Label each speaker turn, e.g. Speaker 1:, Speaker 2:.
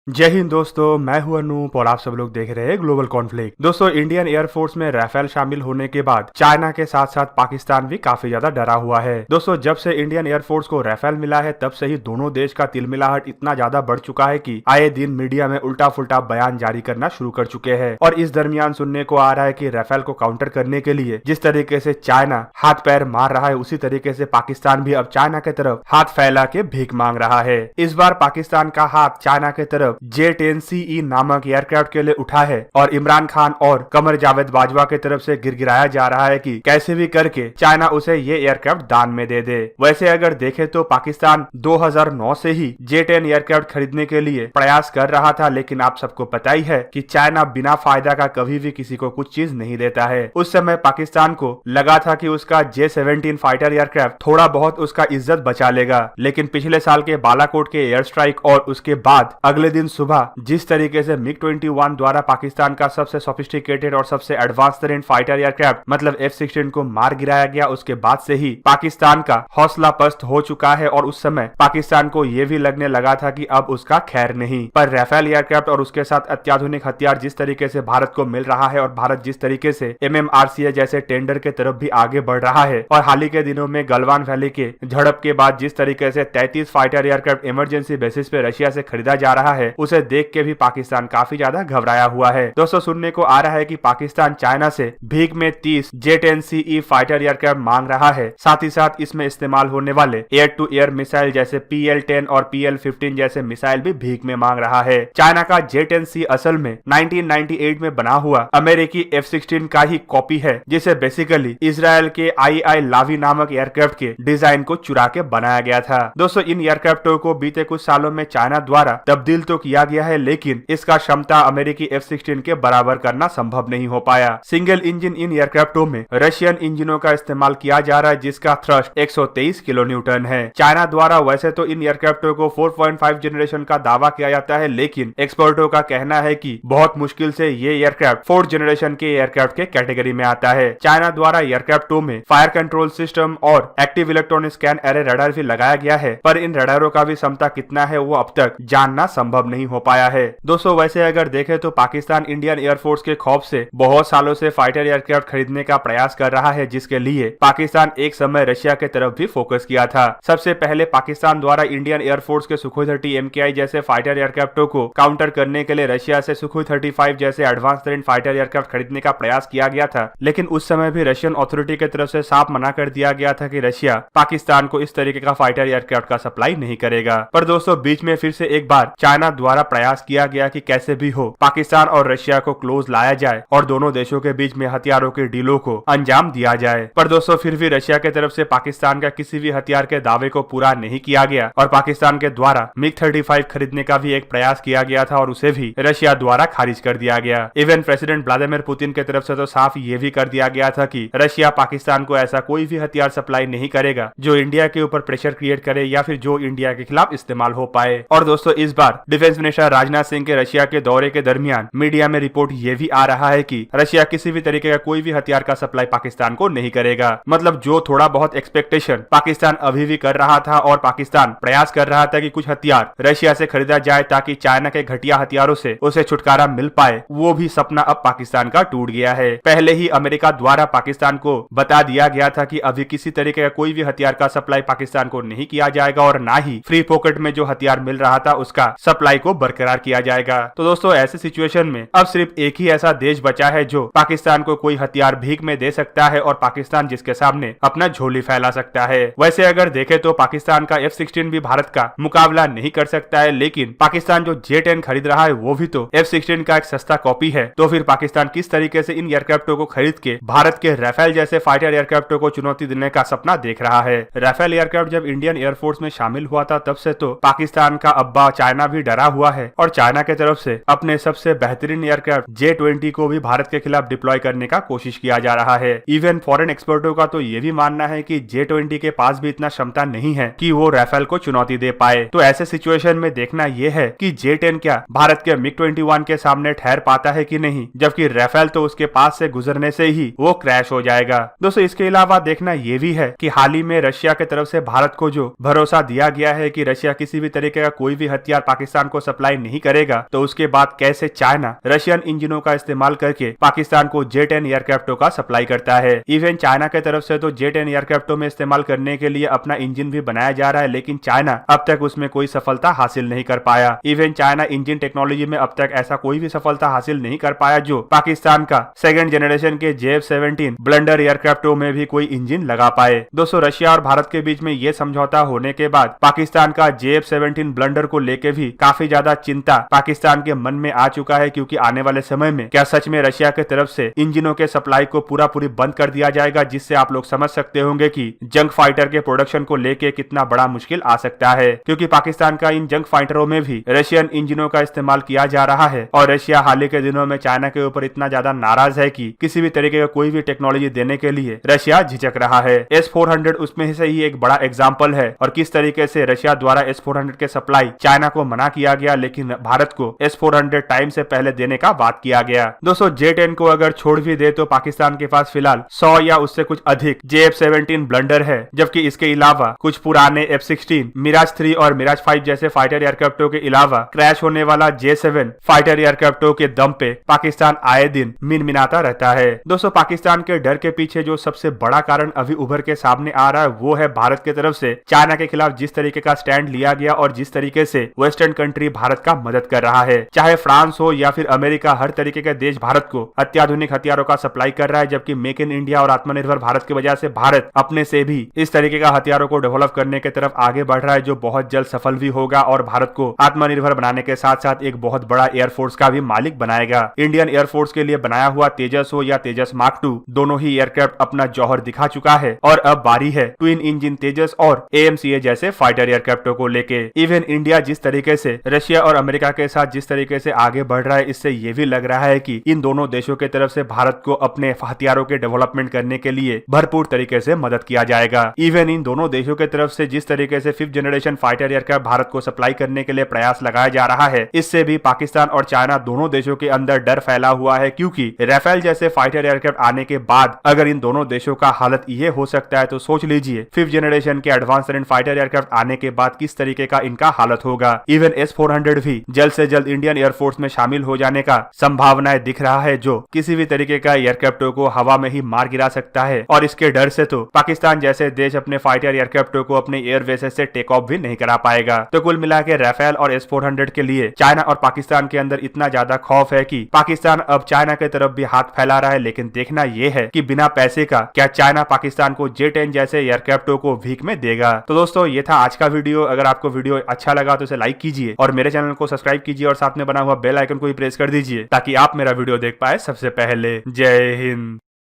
Speaker 1: जय हिंद दोस्तों, मैं हूं अनूप और आप सब लोग देख रहे हैं ग्लोबल कॉन्फ्लिक्ट। दोस्तों, इंडियन एयरफोर्स में राफेल शामिल होने के बाद चाइना के साथ साथ पाकिस्तान भी काफी ज्यादा डरा हुआ है। दोस्तों, जब से इंडियन एयरफोर्स को राफेल मिला है तब से ही दोनों देश का तिलमिलाहट इतना ज्यादा बढ़ चुका है कि आए दिन मीडिया में उल्टा फुल्टा बयान जारी करना शुरू कर चुके हैं। और इस दरमियान सुनने को आ रहा है कि राफेल को काउंटर करने के लिए जिस तरीके से चाइना हाथ पैर मार रहा है, उसी तरीके से पाकिस्तान भी अब चाइना की तरफ हाथ फैला के भीख मांग रहा है। इस बार पाकिस्तान का हाथ चाइना की तरफ J-10CE नामक एयरक्राफ्ट के लिए उठा है और इमरान खान और कमर जावेद बाजवा की तरफ से गिरगिराया जा रहा है कि कैसे भी करके चाइना उसे ये एयरक्राफ्ट दान में दे दे। वैसे अगर देखें तो पाकिस्तान 2009 से ही J-10 एयरक्राफ्ट खरीदने के लिए प्रयास कर रहा था, लेकिन आप सबको पता ही है कि चाइना बिना फायदा का कभी भी किसी को कुछ चीज नहीं देता है। उस समय पाकिस्तान को लगा था कि उसका J-17 फाइटर एयरक्राफ्ट थोड़ा बहुत उसका इज्जत बचा लेगा, लेकिन पिछले साल के बालाकोट के एयर स्ट्राइक और उसके बाद अगले दिन सुबह जिस तरीके से MiG-21 द्वारा पाकिस्तान का सबसे सोफिस्टिकेटेड और सबसे एडवांस तरीन फाइटर एयरक्राफ्ट मतलब F-16 को मार गिराया गया, उसके बाद से ही पाकिस्तान का हौसला पस्त हो चुका है। और उस समय पाकिस्तान को यह भी लगने लगा था कि अब उसका खैर नहीं। पर राफेल एयरक्राफ्ट और उसके साथ अत्याधुनिक हथियार जिस तरीके से भारत को मिल रहा है और भारत जिस तरीके से MMRCA जैसे टेंडर के तरफ भी आगे बढ़ रहा है, और हाल ही के दिनों में गलवान वैली के झड़प के बाद जिस तरीके से 33 फाइटर एयरक्राफ्ट इमरजेंसी बेसिस पे रशिया से खरीदा जा रहा है, उसे देख के भी पाकिस्तान काफी ज्यादा घबराया हुआ है। दोस्तों, सुनने को आ रहा है कि पाकिस्तान चाइना से भीख में 30 J-10CE फाइटर एयरक्राफ्ट मांग रहा है। साथ ही साथ इसमें इस्तेमाल होने वाले एयर टू एयर मिसाइल जैसे PL-10 और PL-15 जैसे मिसाइल भी भीख में मांग रहा है। चाइना का J-10C असल में 1998 में बना हुआ अमेरिकी F-16 का ही कॉपी है, जिसे बेसिकली इसराइल के II लावी नामक एयरक्राफ्ट के डिजाइन को चुरा के बनाया गया था। दोस्तों, इन एयरक्राफ्टों को बीते कुछ सालों में चाइना द्वारा तब्दील तो किया गया है, लेकिन इसका क्षमता अमेरिकी F-16 के बराबर करना संभव नहीं हो पाया। सिंगल इंजन इन एयरक्राफ्टों में रशियन इंजनों का इस्तेमाल किया जा रहा है, जिसका थ्रस्ट 123 किलो न्यूटन है। चाइना द्वारा वैसे तो इन एयरक्राफ्टों को 4.5 जनरेशन का दावा किया जाता है, लेकिन एक्सपर्टों का कहना है कि बहुत मुश्किल से ये एयरक्राफ्ट 4th जनरेशन के एयरक्राफ्ट के कैटेगरी में आता है। चाइना द्वारा एयरक्राफ्टों में फायर कंट्रोल सिस्टम और active electronic scan array radar भी लगाया गया है, पर इन रडारों का भी क्षमता कितना है वो अब तक जानना संभव नहीं हो पाया है। दोस्तों, वैसे अगर देखें तो पाकिस्तान इंडियन एयरफोर्स के खौफ से बहुत सालों से फाइटर एयरक्राफ्ट खरीदने का प्रयास कर रहा है, जिसके लिए पाकिस्तान एक समय रशिया के तरफ भी फोकस किया था। सबसे पहले पाकिस्तान द्वारा इंडियन एयरफोर्स के सुखोई 30 MKI जैसे फाइटर एयरक्राफ्टों को काउंटर करने के लिए रशिया से सुखोई 35 जैसे एडवांस तरीन फाइटर एयरक्राफ्ट खरीदने का प्रयास किया गया था, लेकिन उस समय भी रशियन अथॉरिटी की तरफ से साफ मना कर दिया गया था कि रशिया पाकिस्तान को इस तरीके का फाइटर एयरक्राफ्ट का सप्लाई नहीं करेगा। पर दोस्तों, बीच में फिर से एक बार चाइना द्वारा प्रयास किया गया कि कैसे भी हो पाकिस्तान और रशिया को क्लोज लाया जाए और दोनों देशों के बीच में हथियारों के डीलों को अंजाम दिया जाए। पर दोस्तों, फिर भी रशिया की तरफ से पाकिस्तान का किसी भी हथियार के दावे को पूरा नहीं किया गया और पाकिस्तान के द्वारा MiG-35 खरीदने का भी एक प्रयास किया गया था और उसे भी रशिया द्वारा खारिज कर दिया गया। इवन प्रेसिडेंट व्लादिमीर पुतिन की तरफ से तो साफ ये भी कर दिया गया था कि रशिया पाकिस्तान को ऐसा कोई भी हथियार सप्लाई नहीं करेगा जो इंडिया के ऊपर प्रेशर क्रिएट करे या फिर जो इंडिया के खिलाफ इस्तेमाल हो पाए। और दोस्तों, इस बार डिफेंस मिनिस्टर राजनाथ सिंह के रशिया के दौरे के दरमियान मीडिया में रिपोर्ट ये भी आ रहा है कि रशिया किसी भी तरीके का कोई भी हथियार का सप्लाई पाकिस्तान को नहीं करेगा। मतलब जो थोड़ा बहुत एक्सपेक्टेशन पाकिस्तान अभी भी कर रहा था और पाकिस्तान प्रयास कर रहा था कि कुछ हथियार रशिया से खरीदा जाए ताकि चाइना के घटिया हथियारों से उसे छुटकारा मिल पाए, वो भी सपना अब पाकिस्तान का टूट गया है। पहले ही अमेरिका द्वारा पाकिस्तान को बता दिया गया था कि अभी किसी तरीके का कोई भी हथियार का सप्लाई पाकिस्तान को नहीं किया जाएगा और ना ही फ्री पॉकेट में जो हथियार मिल रहा था उसका सप्लाई को बरकरार किया जाएगा। तो दोस्तों, ऐसे सिचुएशन में अब सिर्फ एक ही ऐसा देश बचा है जो पाकिस्तान को कोई हथियार भीख में दे सकता है और पाकिस्तान जिसके सामने अपना झोली फैला सकता है। वैसे अगर देखें तो पाकिस्तान का F-16 भी भारत का मुकाबला नहीं कर सकता है, लेकिन पाकिस्तान जो J-10 खरीद रहा है वो भी तो F-16 का एक सस्ता कॉपी है। तो फिर पाकिस्तान किस तरीके से इन एयरक्राफ्टों को खरीद के भारत के राफेल जैसे फाइटर एयरक्राफ्टों को चुनौती देने का सपना देख रहा है। राफेल एयरक्राफ्ट जब इंडियन एयरफोर्स में शामिल हुआ था तब से तो पाकिस्तान का अब्बा चाइना भी डरा हुआ है और चाइना की तरफ से अपने सबसे बेहतरीन एयरक्राफ्ट J-20 को भी भारत के खिलाफ डिप्लॉय करने का कोशिश किया जा रहा है। इवन फॉरेन एक्सपर्टों का तो ये भी मानना है कि J-20 के पास भी इतना क्षमता नहीं है कि वो राफेल को चुनौती दे पाए। तो ऐसे सिचुएशन में देखना यह है कि J-10 क्या भारत के MiG-21 के सामने ठहर पाता है कि नहीं, जबकि राफेल तो उसके पास से गुजरने से ही वो क्रैश हो जाएगा। दोस्तों, इसके अलावा देखना यह भी है कि हाल ही में रशिया की तरफ से भारत को जो भरोसा दिया गया है कि रशिया किसी भी तरीके का कोई भी हथियार पाकिस्तान को सप्लाई नहीं करेगा तो उसके बाद कैसे चाइना रशियन इंजनों का इस्तेमाल करके पाकिस्तान को J-10 एयरक्राफ्टों का सप्लाई करता है। इवन चाइना की तरफ से तो J-10 एयरक्राफ्टों में इस्तेमाल करने के लिए अपना इंजन भी बनाया जा रहा है, लेकिन चाइना अब तक उसमें कोई सफलता हासिल नहीं कर पाया। इवन चाइना इंजन टेक्नोलॉजी में अब तक ऐसा कोई भी सफलता हासिल नहीं कर पाया जो पाकिस्तान का सेकंड जनरेशन के JF-17 ब्लंडर एयरक्राफ्टों में भी कोई इंजन लगा पाए। दोस्तों रशिया और भारत के बीच में ये समझौता होने के बाद पाकिस्तान का JF-17 ब्लंडर को लेकर भी काफी ज्यादा चिंता पाकिस्तान के मन में आ चुका है, क्योंकि आने वाले समय में क्या सच में रशिया की तरफ से इंजनों के सप्लाई को पूरी बंद कर दिया जाएगा, जिससे आप लोग समझ सकते होंगे कि जंग फाइटर के प्रोडक्शन को लेके कितना बड़ा मुश्किल आ सकता है, क्योंकि पाकिस्तान का इन जंग फाइटरों में भी रशियन इंजनों का इस्तेमाल किया जा रहा है और रशिया हाल ही के दिनों में चाइना के ऊपर इतना ज्यादा नाराज है कि किसी भी तरीके का कोई भी टेक्नोलॉजी देने के लिए रशिया झिझक रहा है। S-400 उसमें से ही एक बड़ा एग्जाम्पल है और किस तरीके से रशिया द्वारा S-400 के सप्लाई चाइना को मना किया गया, लेकिन भारत को S-400 टाइम से पहले देने का बात किया गया। दोस्तों J-10 को अगर छोड़ भी दे तो पाकिस्तान के पास फिलहाल 100 या उससे कुछ अधिक JF-17 ब्लंडर है, जबकि इसके अलावा कुछ पुराने F-16, मिराज 3 और मिराज 5 जैसे फाइटर एयरक्राफ्टों के अलावा क्रैश होने वाला J-7 फाइटर एयरक्राफ्टों के दम पे पाकिस्तान आए दिन मिनमिनाता रहता है। दोस्तों पाकिस्तान के डर के पीछे जो सबसे बड़ा कारण अभी उभर के सामने आ रहा है वो है भारत की तरफ से चाइना के खिलाफ जिस तरीके का स्टैंड लिया गया और जिस तरीके से वेस्टर्न कंट्री भारत का मदद कर रहा है, चाहे फ्रांस हो या फिर अमेरिका, हर तरीके के देश भारत को अत्याधुनिक हथियारों का सप्लाई कर रहा है, जबकि मेक इन इंडिया और आत्मनिर्भर भारत की वजह से भारत अपने से भी इस तरीके का हथियारों को डेवलप करने की तरफ आगे बढ़ रहा है, जो बहुत जल्द सफल भी होगा और भारत को आत्मनिर्भर बनाने के साथ साथ एक बहुत बड़ा एयरफोर्स का भी मालिक बनाएगा। इंडियन एयरफोर्स के लिए बनाया हुआ तेजस हो या तेजस मार्क 2 दोनों ही एयरक्राफ्ट अपना जौहर दिखा चुका है और अब बारी है ट्विन इंजन तेजस और AMCA जैसे फाइटर एयरक्राफ्टों को लेके। इवन इंडिया जिस तरीके से रशिया और अमेरिका के साथ जिस तरीके से आगे बढ़ रहा है, इससे ये भी लग रहा है कि इन दोनों देशों की तरफ से भारत को अपने हथियारों के डेवलपमेंट करने के लिए भरपूर तरीके से मदद किया जाएगा। इवन इन दोनों देशों की तरफ से जिस तरीके से 5th generation fighter aircraft Bharat को सप्लाई करने के लिए प्रयास लगाया जा रहा है, इससे भी पाकिस्तान और चाइना दोनों देशों के अंदर डर फैला हुआ है, क्योंकि राफेल जैसे फाइटर एयरक्राफ्ट आने के बाद अगर इन दोनों देशों का हालत ये हो सकता है तो सोच लीजिए 5th जनरेशन के एडवांस टरेन फाइटर एयरक्राफ्ट आने के बाद किस तरीके का इनका हालत होगा। इवन S-400 भी जल्द से जल्द इंडियन एयरफोर्स में शामिल हो जाने का संभावनाएं दिख रहा है, जो किसी भी तरीके का एयरक्राफ्टों को हवा में ही मार गिरा सकता है और इसके डर से तो पाकिस्तान जैसे देश अपने फाइटर एयरक्राफ्टों को अपने एयर बेसेस से टेक ऑफ भी नहीं करा पाएगा। तो कुल मिला के राफेल और S-400 के लिए चाइना और पाकिस्तान के अंदर इतना ज्यादा खौफ है कि पाकिस्तान अब चाइना की तरफ भी हाथ फैला रहा है, लेकिन देखना यह है कि बिना पैसे का क्या चाइना पाकिस्तान को J-10 जैसे एयरक्राफ्टों को भीख में देगा। तो दोस्तों ये था आज का वीडियो। अगर आपको वीडियो अच्छा लगा तो इसे लाइक कीजिए और मेरे चैनल को सब्सक्राइब कीजिए और साथ में बना हुआ बेल आइकन को भी प्रेस कर दीजिए ताकि आप मेरा वीडियो देख पाए सबसे पहले। जय हिंद।